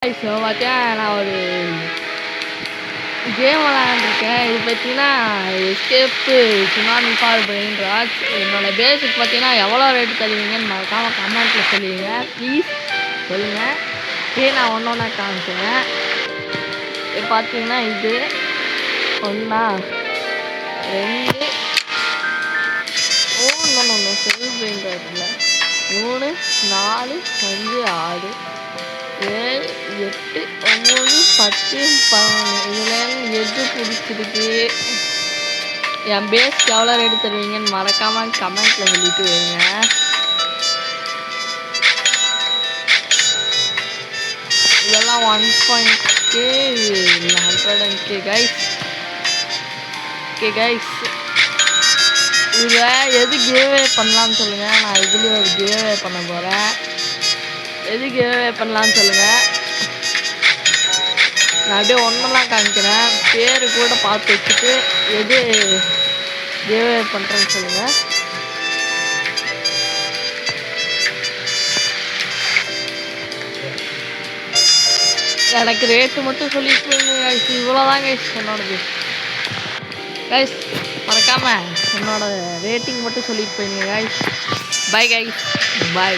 So பார்த்தியா நான் ஒரு கேம் விளாண்டுருக்கேன். இது பார்த்தீங்கன்னா escape tsunami for brain rot. என்னோடய பேஸுக்கு பார்த்தீங்கன்னா எவ்வளோ ரேட்டு தருவீங்கன்னு மறக்காமல் கமெண்ட்டில் சொல்லுவீங்க, ப்ளீஸ் சொல்லுங்கள். நான் ஒன்று ஒன்றா காமிக்கிறேன். இது பார்த்தீங்கன்னா இது 1 2 ஒன்று செல் பிரெயின் ராட் இல்லை 3 4 5 6 7 8 9 10 11 இதுலேருந்து எது பிடிச்சிருக்கு, என் பேஸ்க்கு எவ்வளோ ரேட்டு தருவீங்கன்னு மறக்காமல் கமெண்ட்டில் சொல்லிட்டு வைங்க. இதெல்லாம் 1.k 100k guys. Okay guys, இதில் எது கிவ்அவே பண்ணலான்னு சொல்லுங்கள். நான் இதுலேயும் ஒரு கிவ்அவே பண்ண போகிறேன். எது கிவ்அவே பண்ணலான்னு சொல்லுங்கள். நான் அப்படியே ஒன்றெல்லாம் காமிக்கிறேன். பேர் கூட பார்த்து வச்சுட்டு எது கிவ்அவே பண்ணுறேன்னு சொல்லுங்கள். எனக்கு ரேட்டு மட்டும் சொல்லிட்டு போயிருங்க கைஸ். இவ்வளோதான் கைஸ் என்னோடது. கைஸ் மறக்காமல் என்னோட ரேட்டிங் மட்டும் சொல்லிட்டு போயிருங்க கைஸ். Bye guys, by.